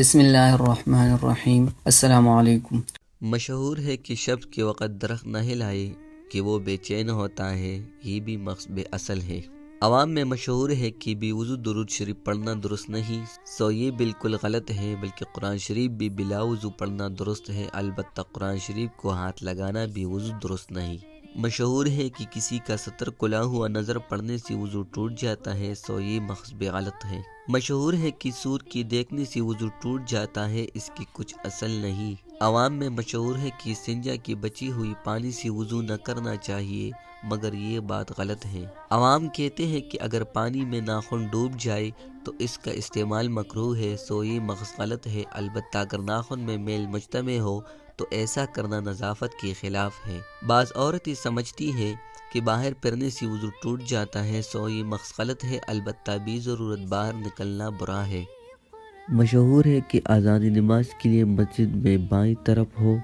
بسم اللہ الرحمن الرحیم۔ السلام علیکم۔ مشہور ہے کہ شب کے وقت درخت نہ ہلائے کہ وہ بے چین ہوتا ہے، یہ بھی مقصد اصل ہے۔ عوام میں مشہور ہے کہ بے وضو درود شریف پڑھنا درست نہیں، سو یہ بالکل غلط ہے، بلکہ قرآن شریف بھی بلا وضو پڑھنا درست ہے، البتہ قرآن شریف کو ہاتھ لگانا بے وضو درست نہیں۔ مشہور ہے کہ کسی کا سطر کھلا ہوا نظر پڑنے سے وضو ٹوٹ جاتا ہے، سو یہ مقصد غلط ہے۔ مشہور ہے کہ سور کی دیکھنے سے وضو ٹوٹ جاتا ہے، اس کی کچھ اصل نہیں۔ عوام میں مشہور ہے کہ استنجا کی بچی ہوئی پانی سے وضو نہ کرنا چاہیے، مگر یہ بات غلط ہے۔ عوام کہتے ہیں کہ اگر پانی میں ناخن ڈوب جائے تو اس کا استعمال مکروہ ہے، سو یہ مقصد غلط ہے، البتہ اگر ناخن میں میل مجتمع ہو تو ایسا کرنا نظافت کے خلاف ہے۔ بعض عورتیں سمجھتی ہیں کہ باہر پھرنے سے وضو ٹوٹ جاتا ہے، سو یہ مقصد غلط ہے، البتہ بے ضرورت باہر نکلنا برا ہے۔ مشہور ہے کہ اذان نماز کے لیے مسجد میں بائیں طرف ہو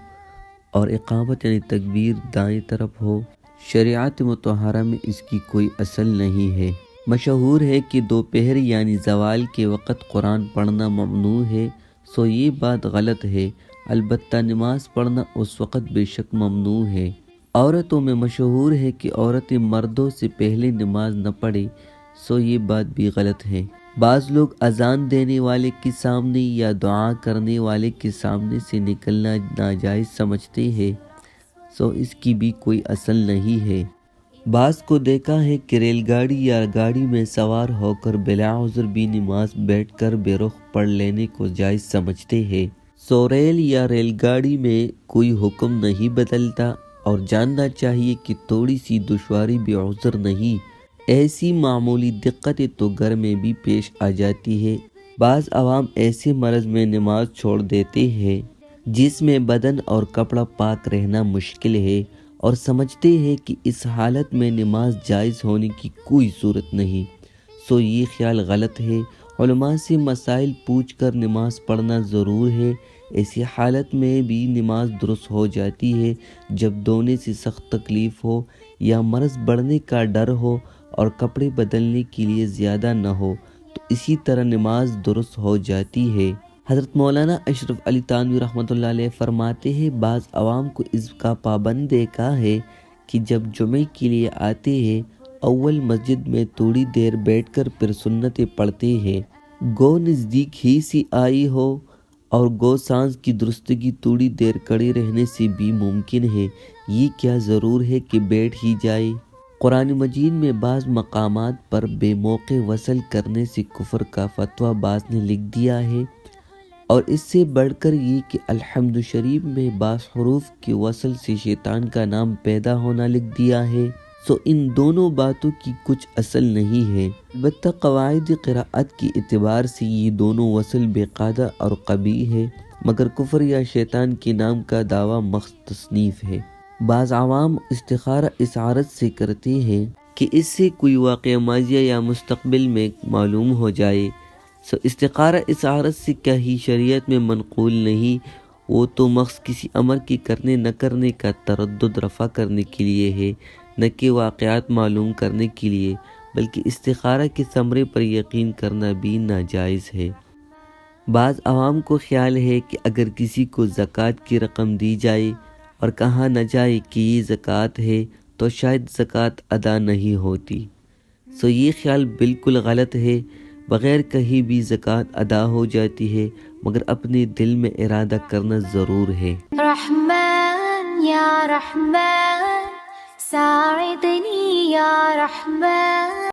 اور اقامت یعنی تکبیر دائیں طرف ہو۔ شریعت مطہرہ میں اس کی کوئی اصل نہیں ہے۔ مشہور ہے کہ دوپہر یعنی زوال کے وقت قرآن پڑھنا ممنوع ہے، سو یہ بات غلط ہے، البتہ نماز پڑھنا اس وقت بے شک ممنوع ہے۔ عورتوں میں مشہور ہے کہ عورتیں مردوں سے پہلے نماز نہ پڑھیں، سو یہ بات بھی غلط ہے۔ بعض لوگ اذان دینے والے کے سامنے یا دعا کرنے والے کے سامنے سے نکلنا ناجائز سمجھتے ہیں، سو اس کی بھی کوئی اصل نہیں ہے۔ بعض کو دیکھا ہے کہ ریل گاڑی یا گاڑی میں سوار ہو کر بلا عذر بھی نماز بیٹھ کر بے رخ پڑھ لینے کو جائز سمجھتے ہیں، سو ریل یا ریل گاڑی میں کوئی حکم نہیں بدلتا، اور جاننا چاہیے کہ تھوڑی سی دشواری بھی عذر نہیں، ایسی معمولی دقتیں تو گھر میں بھی پیش آ جاتی ہے۔ بعض عوام ایسے مرض میں نماز چھوڑ دیتے ہیں جس میں بدن اور کپڑا پاک رہنا مشکل ہے، اور سمجھتے ہیں کہ اس حالت میں نماز جائز ہونے کی کوئی صورت نہیں، سو یہ خیال غلط ہے۔ علماء سے مسائل پوچھ کر نماز پڑھنا ضرور ہے، ایسی حالت میں بھی نماز درست ہو جاتی ہے جب دھونے سے سخت تکلیف ہو یا مرض بڑھنے کا ڈر ہو اور کپڑے بدلنے کے لیے زیادہ نہ ہو، تو اسی طرح نماز درست ہو جاتی ہے۔ حضرت مولانا اشرف علی تھانوی رحمۃ اللہ علیہ فرماتے ہیں، بعض عوام کو اس کا پابند دیکھا ہے کہ جب جمعے کے لیے آتے ہیں اول مسجد میں تھوڑی دیر بیٹھ کر پھر سنتیں پڑھتے ہیں، گو نزدیک ہی سی آئی ہو، اور گو سانس کی درستگی تھوڑی دیر کڑے رہنے سے بھی ممکن ہے، یہ کیا ضرور ہے کہ بیٹھ ہی جائے۔ قرآن مجید میں بعض مقامات پر بے موقع وصل کرنے سے کفر کا فتویٰ بعض نے لکھ دیا ہے، اور اس سے بڑھ کر یہ کہ الحمد شریف میں بعض حروف کے وصل سے شیطان کا نام پیدا ہونا لکھ دیا ہے، سو ان دونوں باتوں کی کچھ اصل نہیں ہے، البتہ قواعد قراءت کے اعتبار سے یہ دونوں وصل بے قاعدہ اور قبیح ہے، مگر کفر یا شیطان کے نام کا دعویٰ محض تصنیف ہے۔ بعض عوام استخارہ اس عارض سے کرتے ہیں کہ اس سے کوئی واقعہ ماضیہ یا مستقبل میں معلوم ہو جائے، سو استخارہ اس عارض سے کہیں شریعت میں منقول نہیں، وہ تو محض کسی امر کے کرنے نہ کرنے کا تردد رفع کرنے کے لیے ہے، نہ کہ واقعات معلوم کرنے کے لیے، بلکہ استخارہ کے ثمرے پر یقین کرنا بھی ناجائز ہے۔ بعض عوام کو خیال ہے کہ اگر کسی کو زکوٰۃ کی رقم دی جائے اور کہا نہ جائے کہ یہ زکوٰۃ ہے تو شاید زکوٰۃ ادا نہیں ہوتی، سو یہ خیال بالکل غلط ہے، بغیر کہیں بھی زکوٰۃ ادا ہو جاتی ہے، مگر اپنے دل میں ارادہ کرنا ضرور ہے۔ رحمن یا رحمن ساعدنی یا رحمن۔